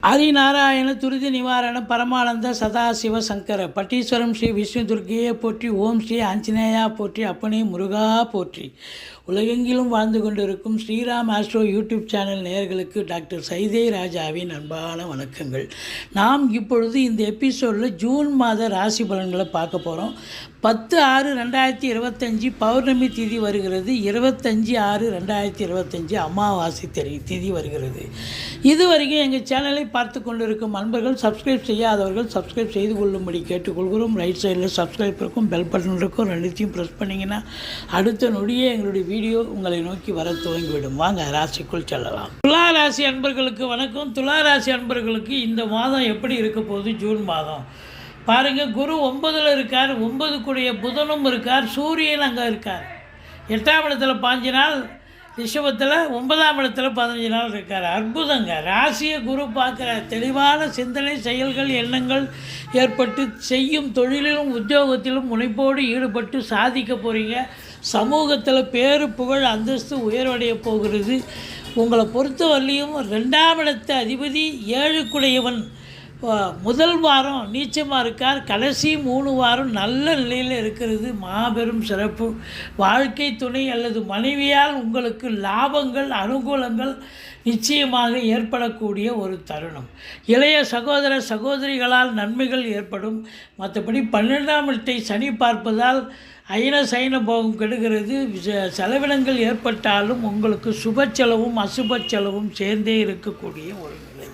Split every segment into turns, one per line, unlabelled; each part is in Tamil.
ஆதிநாராயண துரித நிவாரண பரமானந்த சதாசிவ சங்கர பட்டீஸ்வரம் ஸ்ரீ விஷ்ணு துர்க்கையை போற்றி. ஓம் ஸ்ரீ ஆஞ்சநேயா போற்றி. அப்பனே முருகா போற்றி. உலகெங்கிலும் வாழ்ந்து கொண்டிருக்கும் ஸ்ரீராம் ஆஸ்ட்ரோ யூடியூப் சேனல் நேயர்களுக்கு டாக்டர் சைதை ராஜாவின் அன்பான வணக்கங்கள். நாம் இப்பொழுது இந்த எபிசோடில் ஜூன் மாத ராசி பலன்களை பார்க்க போகிறோம். 10/6/2025 பௌர்ணமி திதி வருகிறது. 25/6/2025 அமாவாசை திதி வருகிறது. இதுவரைக்கும் எங்கள் சேனலை பார்த்து கொண்டிருக்கும் அன்பர்கள் சப்ஸ்கிரைப் செய்யாதவர்கள் சப்ஸ்கிரைப் செய்து கொள்ளும்படி கேட்டுக்கொள்கிறோம். ரைட் சைடில் சப்ஸ்கிரைப் இருக்கும், பெல் பட்டன் இருக்கும், ரெண்டுத்தையும் ப்ரெஸ் பண்ணிங்கன்னா அடுத்த நொடியே எங்களுடைய வீடியோ உங்களை நோக்கி வர துவங்கிவிடும். வாங்க ராசிக்குள் செல்லலாம். துலா ராசி அன்பர்களுக்கு வணக்கம். துலா ராசி அன்பர்களுக்கு இந்த மாதம் எப்படி இருக்க போகுது? ஜூன் மாதம் பாருங்கள், குரு 9ல் இருக்கார், 9 கூடிய புதனும் இருக்கார், சூரியன் அங்கே இருக்கார். 8ஆம் இடத்துல 5 நாள், ரிஷபத்தில் 9ஆம் இடத்துல 15 நாள் இருக்கார். அற்புதங்க. ராசியை குரு பார்க்குற தெளிவான சிந்தனை, செயல்கள், எண்ணங்கள் ஏற்பட்டு செய்யும் தொழிலிலும் உத்தியோகத்திலும் முனைப்போடு ஈடுபட்டு சாதிக்க போகிறீங்க. சமூகத்தில் பேரு புகழ் அந்தஸ்து உயர்வடைய போகிறது. உங்களை பொறுத்தவரையிலையும் 2ஆம் இடத்து அதிபதி 7 முதல் வாரம் நீச்சமாக இருக்கார். கடைசி 3 வாரம் நல்ல நிலையில் இருக்கிறது. மாபெரும் சிறப்பு. வாழ்க்கை துணை அல்லது மனைவியால் உங்களுக்கு லாபங்கள், அனுகூலங்கள் நிச்சயமாக ஏற்படக்கூடிய ஒரு தருணம். இளைய சகோதர சகோதரிகளால் நன்மைகள் ஏற்படும். மற்றபடி 12ஆம் இடத்தை சனி பார்ப்பதால் அயன சயன போகம் கெடுகிறது. செலவினங்கள் ஏற்பட்டாலும் உங்களுக்கு சுப செலவும் அசுப செலவும் சேர்ந்தே இருக்கக்கூடிய ஒரு நிலை.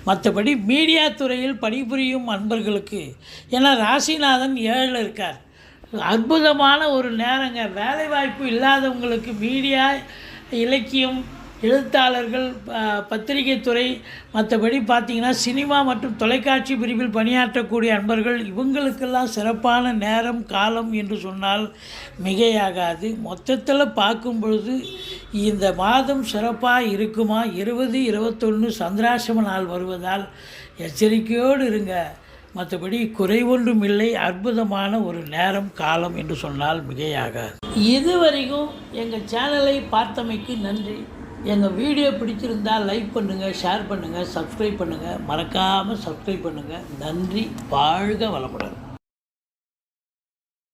மற்றபடி மீடியா துறையில் பணிபுரியும் அன்பர்களுக்கு, ஏன்னா ராசிநாதன் 7ல் இருக்கார், அற்புதமான ஒரு நேரங்க. வேலைவாய்ப்பு இல்லாதவங்களுக்கு மீடியா, இலக்கியம், எழுத்தாளர்கள், பத்திரிகை துறை, மற்றபடி பார்த்திங்கன்னா சினிமா மற்றும் தொலைக்காட்சி பிரிவில் பணியாற்றக்கூடிய அன்பர்கள், இவங்களுக்கெல்லாம் சிறப்பான நேரம் காலம் என்று சொன்னால் மிகையாகாது. மொத்தத்தில் பார்க்கும் பொழுது இந்த மாதம் சிறப்பாக இருக்குமா? 20-21 சந்திராசிரம நாள் வருவதால் எச்சரிக்கையோடு இருங்க. மற்றபடி குறை ஒன்றும் இல்லை. அற்புதமான ஒரு நேரம் காலம் என்று சொன்னால் மிகையாகாது. இதுவரைக்கும் எங்கள் சேனலை பார்த்தமைக்கு நன்றி. எங்கள் வீடியோ பிடிச்சிருந்தால் லைக் பண்ணுங்கள், ஷேர் பண்ணுங்கள், சப்ஸ்கிரைப் பண்ணுங்கள். மறக்காமல் சப்ஸ்கிரைப் பண்ணுங்கள். நன்றி. வாழ்க வளமுடன்.